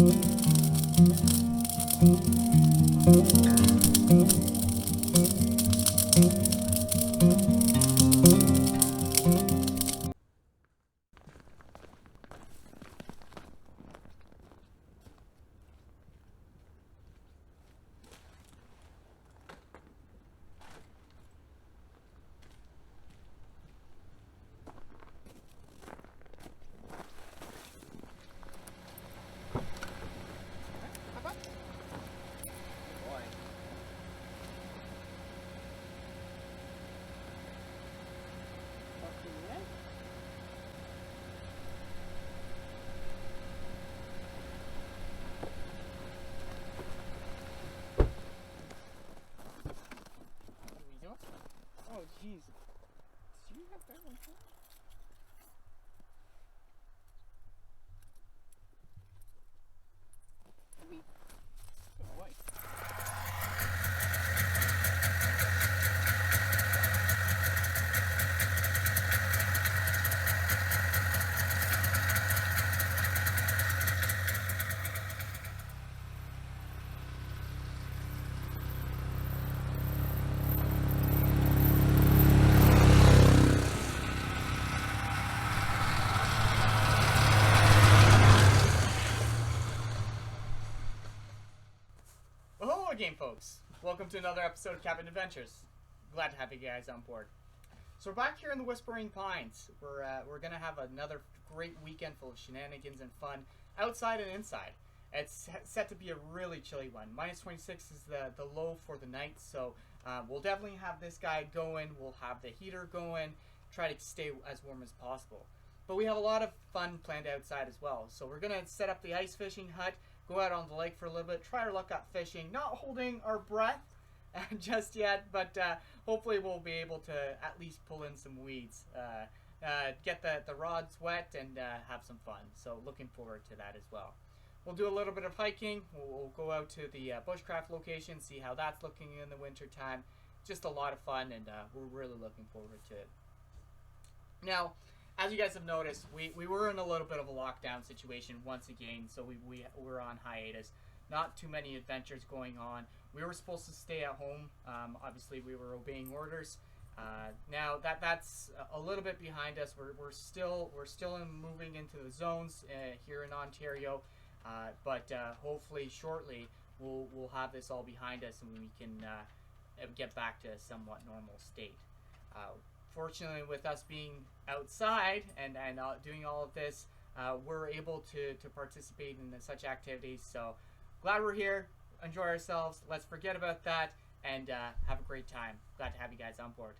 Oh, jeez. Do you have that one too? Go away. Game folks, welcome to another episode of Cabin Adventures. Glad to have you guys on board. So we're back here in the Whispering Pines. We're gonna have another great weekend full of shenanigans and fun outside and inside. It's set to be a really chilly one. -26 is the low for the night, so we'll definitely have this guy going. We'll have the heater going, try to stay as warm as possible. But we have a lot of fun planned outside as well. So we're gonna set up the ice fishing hut, go out on the lake for a little bit, try our luck at fishing, not holding our breath just yet, but hopefully we'll be able to at least pull in some weeds, get the rods wet, and have some fun. So looking forward to that as well. We'll do a little bit of hiking. We'll go out to the bushcraft location, see how that's looking in the winter time. Just a lot of fun, and we're really looking forward to it. Now, as you guys have noticed, we were in a little bit of a lockdown situation once again, so we were on hiatus. Not too many adventures going on. We were supposed to stay at home. Obviously, we were obeying orders. Now that's a little bit behind us. We're still moving into the zones here in Ontario, but hopefully shortly we'll have this all behind us and we can get back to a somewhat normal state. Fortunately, with us being outside and doing all of this, we're able to participate in such activities. So glad we're here, enjoy ourselves, let's forget about that, and have a great time. Glad to have you guys on board.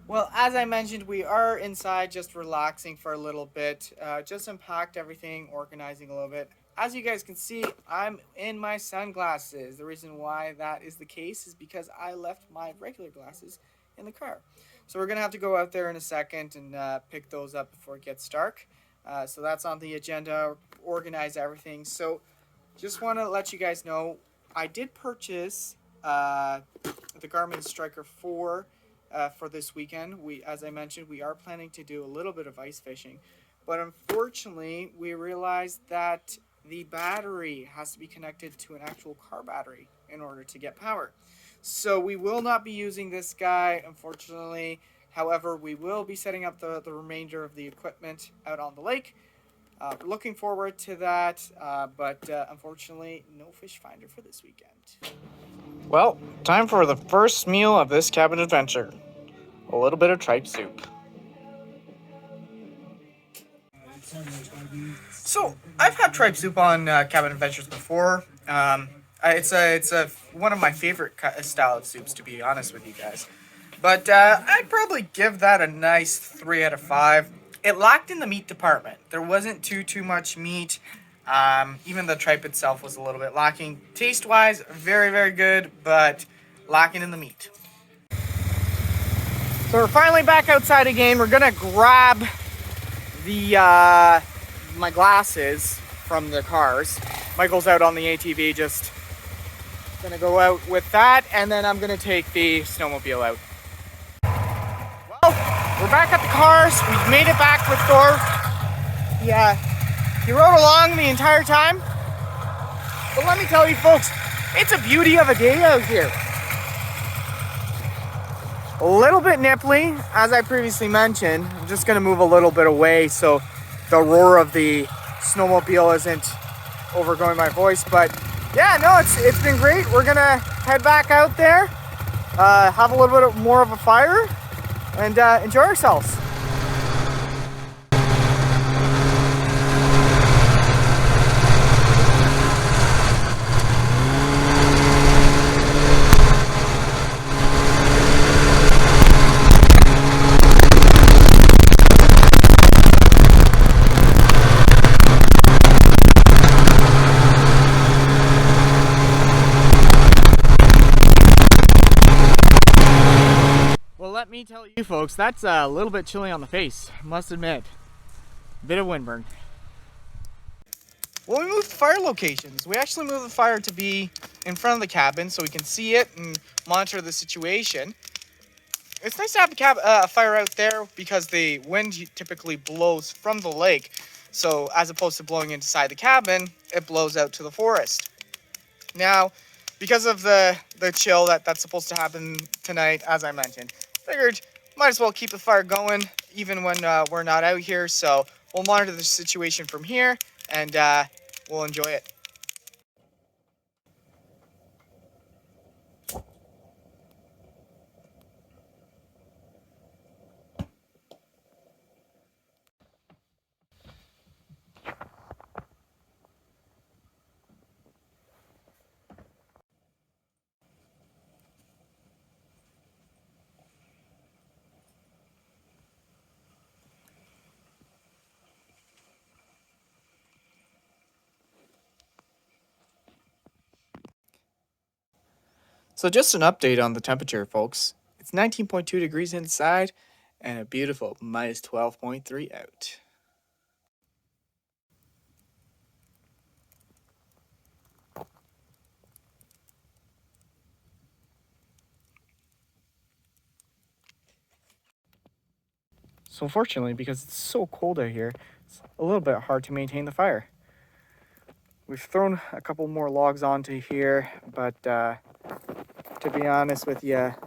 Well, as I mentioned, we are inside just relaxing for a little bit, just unpacked everything, organizing a little bit. As you guys can see, I'm in my sunglasses. The reason why that is the case is because I left my regular glasses in the car. So we're going to have to go out there in a second and pick those up before it gets dark. So that's on the agenda, organize everything. So just want to let you guys know, I did purchase the Garmin Striker 4 for this weekend. As I mentioned, we are planning to do a little bit of ice fishing. But unfortunately, we realized that the battery has to be connected to an actual car battery in order to get power. So we will not be using this guy, unfortunately. However, we will be setting up the remainder of the equipment out on the lake. Looking forward to that, but unfortunately, no fish finder for this weekend. Well, time for the first meal of this cabin adventure. A little bit of tripe soup. So, I've had tripe soup on Cabin Adventures before. It's one of my favorite style of soups, to be honest with you guys. But I'd probably give that a nice 3 out of 5. It lacked in the meat department. There wasn't too much meat. Even the tripe itself was a little bit lacking. Taste-wise, very, very good, but lacking in the meat. So we're finally back outside again. We're gonna grab the my glasses from the cars. Michael's out on the ATV, just gonna go out with that, and then I'm gonna take the snowmobile out. Well, we're back at the cars. We've made it back with Thor. he rode along the entire time. But let me tell you folks, it's a beauty of a day out here. A little bit nipply, as I previously mentioned. I'm just gonna move a little bit away so the roar of the snowmobile isn't overgoing my voice. But yeah, no, it's been great. We're gonna head back out there, have a little bit more of a fire, and enjoy ourselves. Well, let me tell you folks, that's a little bit chilly on the face, must admit. Bit of windburn. Well, we moved fire locations. We actually moved the fire to be in front of the cabin so we can see it and monitor the situation. It's nice to have a fire out there because the wind typically blows from the lake. So as opposed to blowing inside the cabin, it blows out to the forest. Now, because of the chill that's supposed to happen tonight, as I mentioned, figured might as well keep the fire going even when we're not out here. So we'll monitor the situation from here and we'll enjoy it. So just an update on the temperature, folks. It's 19.2 degrees inside and a beautiful minus 12.3 out. So unfortunately, because it's so cold out here, it's a little bit hard to maintain the fire. We've thrown a couple more logs onto here, but to be honest with you, it's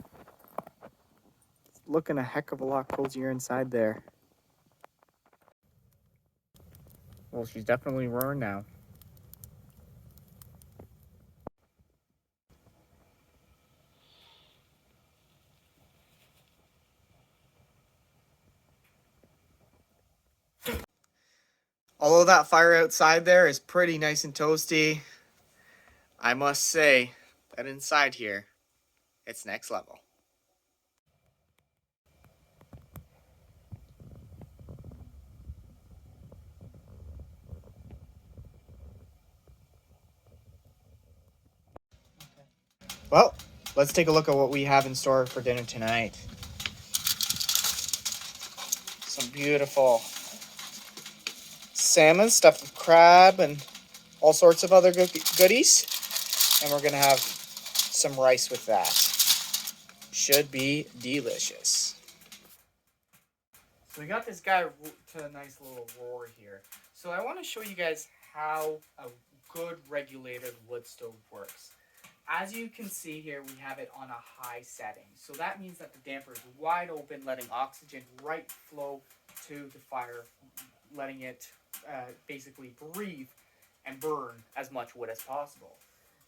looking a heck of a lot cozier inside there. Well, she's definitely roaring now. Although that fire outside there is pretty nice and toasty, I must say that inside here, it's next level. Well, let's take a look at what we have in store for dinner tonight. Some beautiful salmon stuffed with crab and all sorts of other goodies. And we're gonna have some rice with that. Should be delicious. So we got this guy to a nice little roar here. So I want to show you guys how a good regulated wood stove works. As you can see here, we have it on a high setting. So that means that the damper is wide open, letting oxygen right flow to the fire, letting it basically breathe and burn as much wood as possible.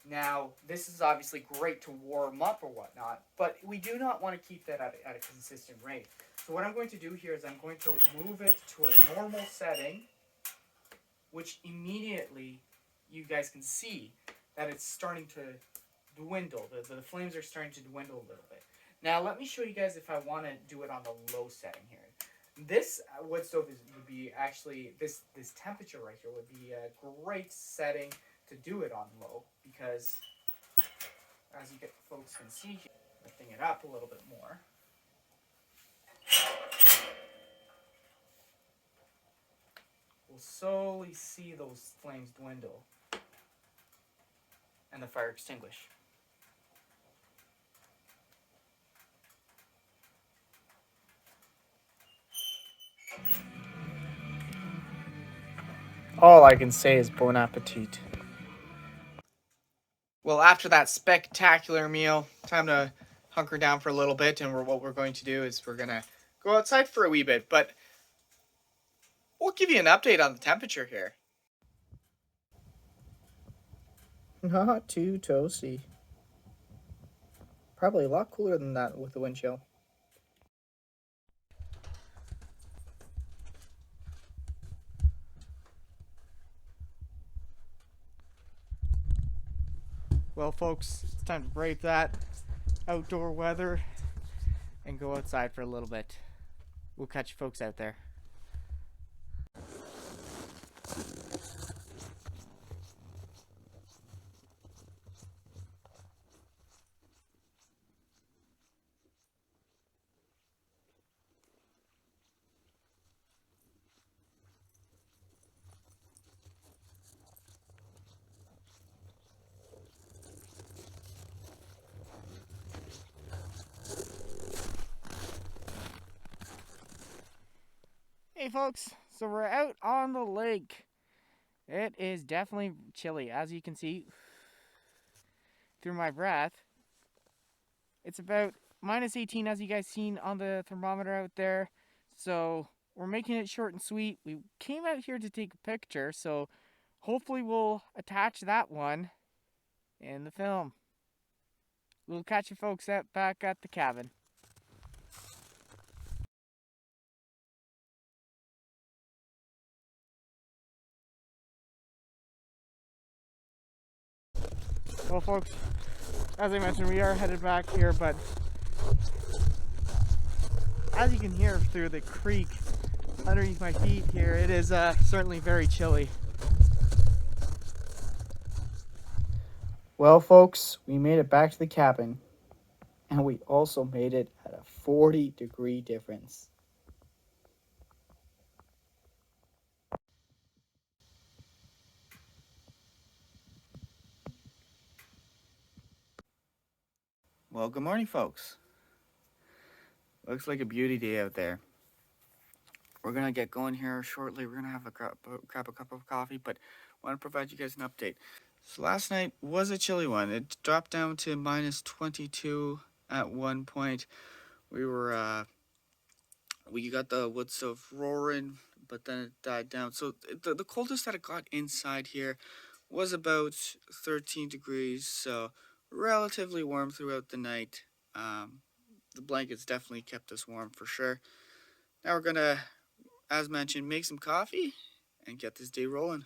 Now, this is obviously great to warm up or whatnot, but we do not want to keep that at a consistent rate. So what I'm going to do here is I'm going to move it to a normal setting, which immediately you guys can see that it's starting to dwindle. The flames are starting to dwindle a little bit. Now let me show you guys if I want to do it on the low setting here. This wood stove would be actually, this temperature right here would be a great setting to do it on low, because as you folks can see here, lifting it up a little bit more, we'll slowly see those flames dwindle and the fire extinguish. All I can say is bon appetit. Well, after that spectacular meal, time to hunker down for a little bit, and what we're going to do is we're going to go outside for a wee bit, but we'll give you an update on the temperature here. Not too toasty. Probably a lot cooler than that with the wind chill. Well, folks, it's time to brave that outdoor weather and go outside for a little bit. We'll catch you folks out there. Hey folks, so we're out on the lake. It is definitely chilly, as you can see through my breath. It's about minus 18, as you guys seen on the thermometer out there. So we're making it short and sweet. We came out here to take a picture, so hopefully we'll attach that one in the film. We'll catch you folks back at the cabin. Well, folks, as I mentioned, we are headed back here, but as you can hear through the creek underneath my feet here, it is certainly very chilly. Well, folks, we made it back to the cabin, and we also made it at a 40-degree difference. Well, good morning, folks. Looks like a beauty day out there. We're going to get going here shortly. We're going to have grab a cup of coffee, but I want to provide you guys an update. So last night was a chilly one. It dropped down to minus 22 at one point. We got the wood stove roaring, but then it died down. So the coldest that it got inside here was about 13 degrees, so relatively warm throughout the night. The blankets definitely kept us warm for sure. Now we're gonna, as mentioned, make some coffee and get this day rolling.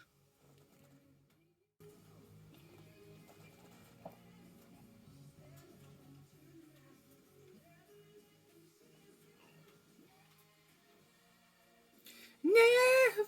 Never.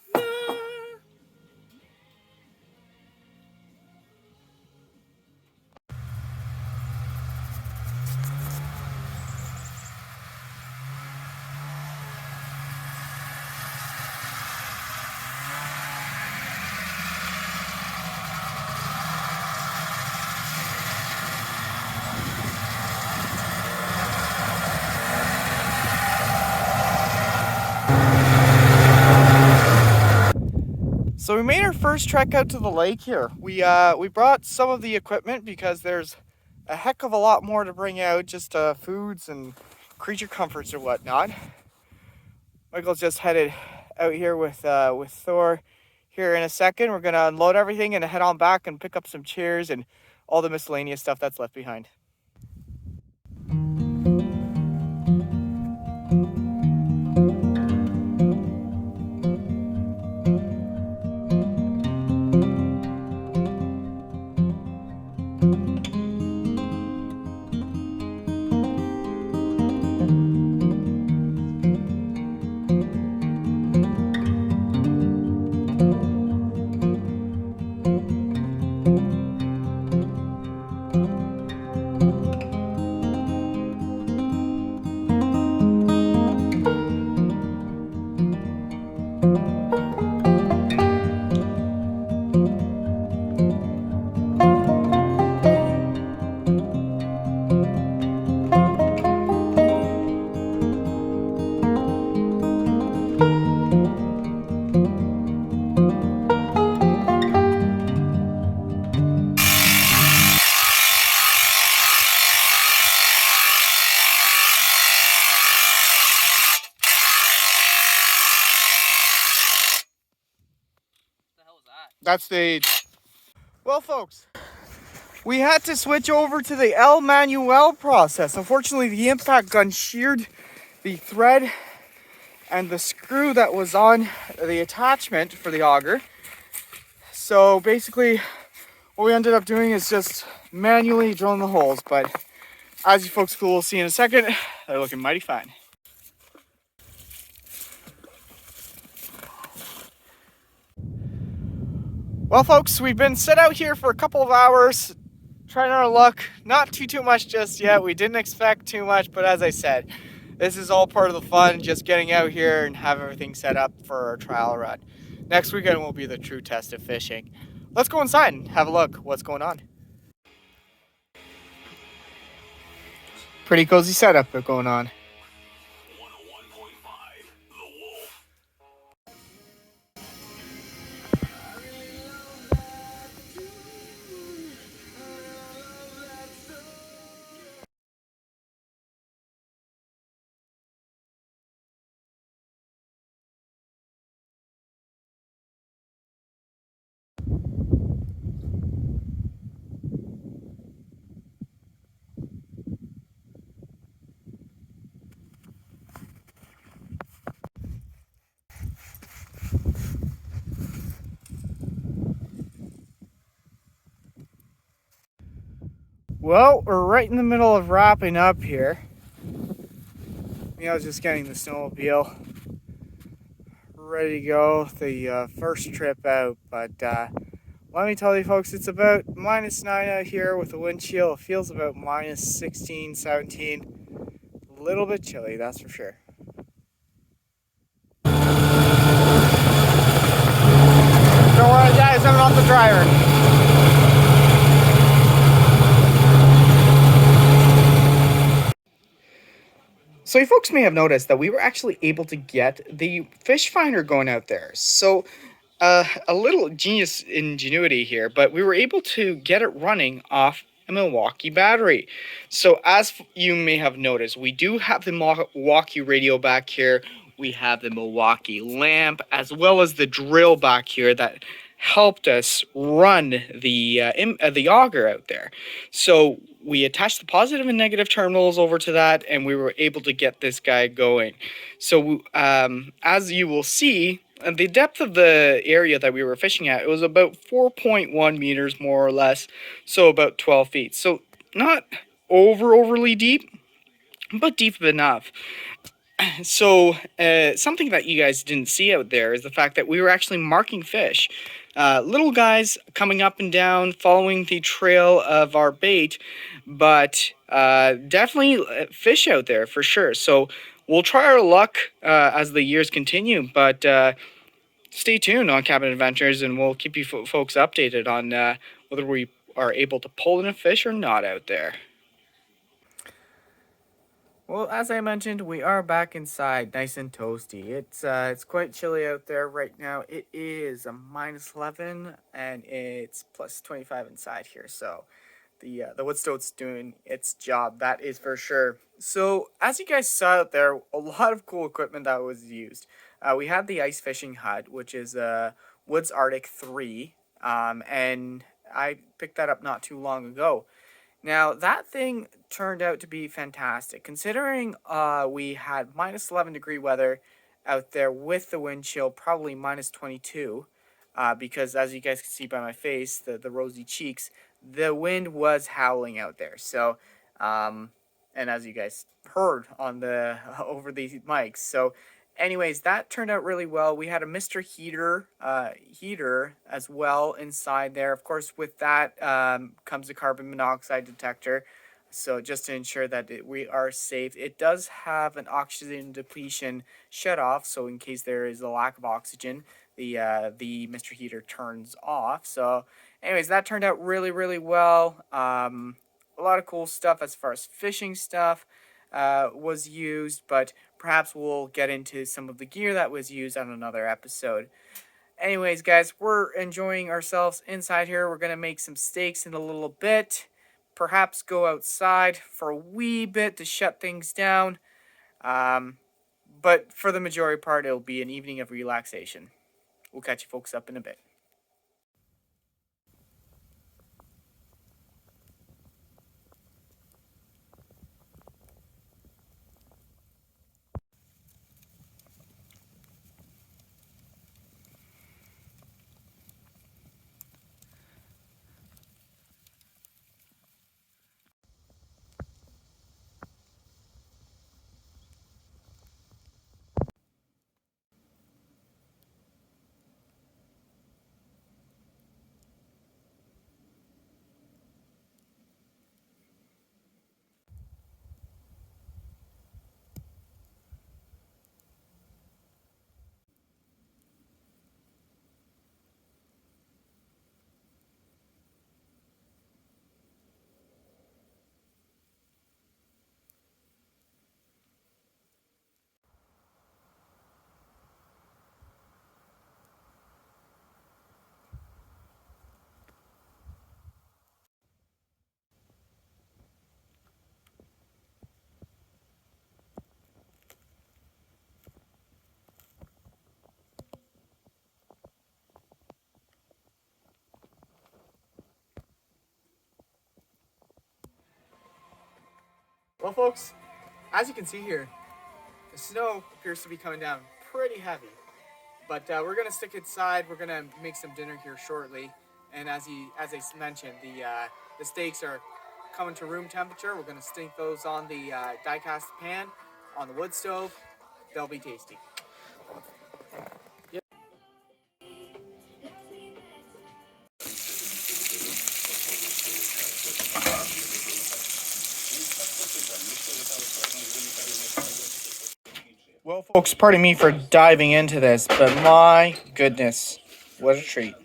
So we made our first trek out to the lake here. We brought some of the equipment because there's a heck of a lot more to bring out, just foods and creature comforts or whatnot. Michael's just headed out here with Thor here in a second. We're gonna unload everything and head on back and pick up some chairs and all the miscellaneous stuff that's left behind. That's the... Well, folks, we had to switch over to the El Manuel process. Unfortunately, the impact gun sheared the thread and the screw that was on the attachment for the auger. So basically, what we ended up doing is just manually drilling the holes. But as you folks will see in a second, they're looking mighty fine. Well, folks, we've been set out here for a couple of hours, trying our luck. Not too much just yet. We didn't expect too much, but as I said, this is all part of the fun, just getting out here and have everything set up for our trial run. Next weekend will be the true test of fishing. Let's go inside and have a look what's going on. Pretty cozy setup going on. Well, we're right in the middle of wrapping up here. I was just getting the snowmobile ready to go, the first trip out, but let me tell you folks, it's about -9 out here with the wind chill. It feels about -16, 17. A little bit chilly, that's for sure. Don't worry guys, I'm not the driver. So you folks may have noticed that we were actually able to get the fish finder going out there. So a little genius ingenuity here, but we were able to get it running off a Milwaukee battery. So as you may have noticed, we do have the Milwaukee radio back here. We have the Milwaukee lamp, as well as the drill back here that helped us run the auger out there. So we attached the positive and negative terminals over to that, and we were able to get this guy going. So as you will see, the depth of the area that we were fishing at, it was about 4.1 meters more or less, so about 12 feet. So not overly deep, but deep enough. So something that you guys didn't see out there is the fact that we were actually marking fish. Little guys coming up and down, following the trail of our bait, but definitely fish out there for sure. So we'll try our luck as the years continue, but stay tuned on Cabin Adventures, and we'll keep you folks updated on whether we are able to pull in a fish or not out there. Well, as I mentioned, we are back inside, nice and toasty. It's quite chilly out there right now. It is a -11, and it's +25 inside here. So the wood stove's doing its job, that is for sure. So as you guys saw out there, a lot of cool equipment that was used. We had the ice fishing hut, which is a Woods Arctic 3, and I picked that up not too long ago. Now, that thing turned out to be fantastic, considering we had -11-degree weather out there with the wind chill, probably -22, because as you guys can see by my face, the rosy cheeks, the wind was howling out there. So, and as you guys heard on the over the mics. So, anyways, that turned out really well. We had a Mr. Heater as well inside there. Of course, with that comes the carbon monoxide detector. So just to ensure that we are safe, it does have an oxygen depletion shut off. So in case there is a lack of oxygen, the Mr. Heater turns off. So anyways, that turned out really well. A lot of cool stuff as far as fishing stuff was used, but perhaps we'll get into some of the gear that was used on another episode. Anyways, guys, we're enjoying ourselves inside here. We're going to make some steaks in a little bit. Perhaps go outside for a wee bit to shut things down. But for the majority part, it'll be an evening of relaxation. We'll catch you folks up in a bit. Well, folks, as you can see here, the snow appears to be coming down pretty heavy. But we're gonna stick inside. We're gonna make some dinner here shortly. And as I mentioned, the steaks are coming to room temperature. We're gonna stick those on the die-cast pan on the wood stove. They'll be tasty. Yep. Well, folks, pardon me for diving into this, but my goodness, what a treat.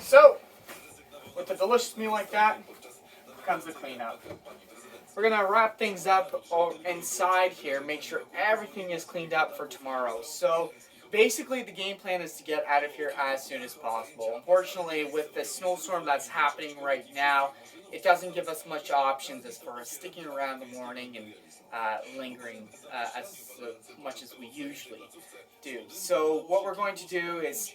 So, with a delicious meal like that, comes the cleanup. We're gonna wrap things up inside here, make sure everything is cleaned up for tomorrow. So basically the game plan is to get out of here as soon as possible. Unfortunately, with the snowstorm that's happening right now, it doesn't give us much options as far as sticking around the morning and lingering as much as we usually do. So what we're going to do is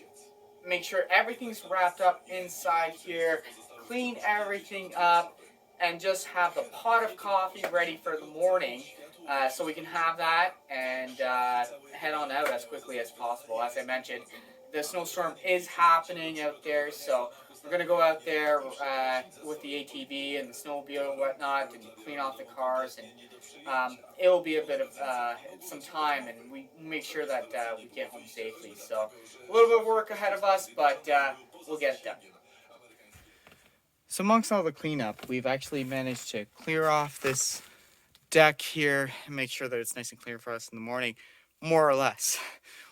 make sure everything's wrapped up inside here, clean everything up, and just have the pot of coffee ready for the morning so we can have that and head on out as quickly as possible. As I mentioned, the snowstorm is happening out there, so we're going to go out there with the ATV and the snowmobile and whatnot and clean off the cars, and it will be a bit of some time, and we make sure that we get home safely. So a little bit of work ahead of us, but we'll get it done. So amongst all the cleanup, we've actually managed to clear off this deck here and make sure that it's nice and clear for us in the morning, more or less.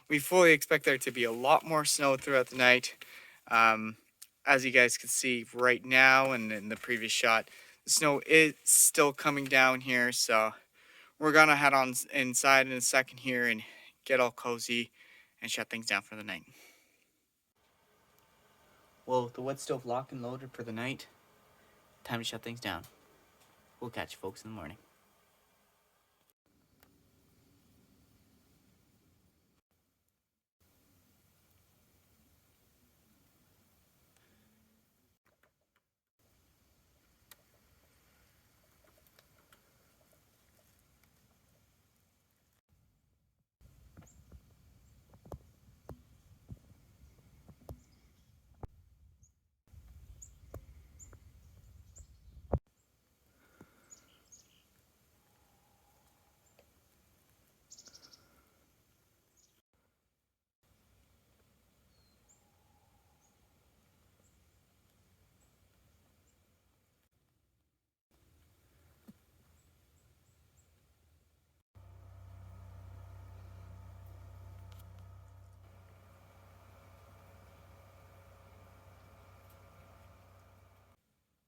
We fully expect there to be a lot more snow throughout the night. As you guys can see right now and in the previous shot, the snow is still coming down here, so we're gonna head on inside in a second here and get all cozy and shut things down for the night. Well, with the wood stove locked and loaded for the night, time to shut things down. We'll catch you folks in the morning.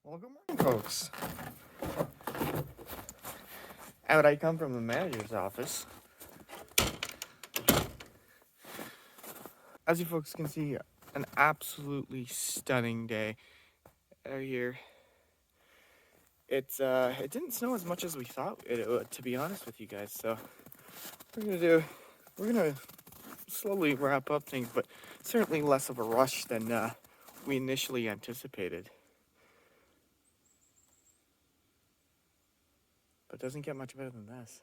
Well, good morning, folks. Out I come from the manager's office. As you folks can see, an absolutely stunning day out here. It didn't snow as much as we thought it would, to be honest with you guys. So we're gonna slowly wrap up things, but certainly less of a rush than we initially anticipated. But it doesn't get much better than this.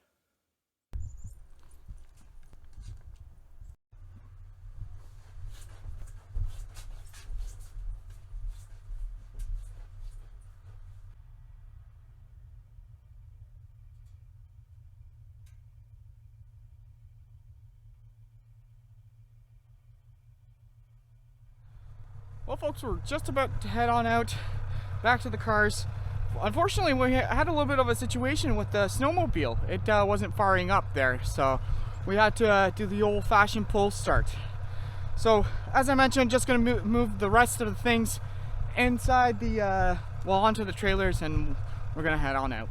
Well, folks, we're just about to head on out back to the cars. Unfortunately, we had a little bit of a situation with the snowmobile. It wasn't firing up there, so we had to do the old-fashioned pull start. So, as I mentioned, just going to move the rest of the things inside the, onto the trailers, and we're going to head on out.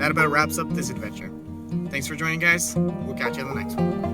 that about wraps up this adventure. Thanks for joining, guys. We'll catch you on the next one.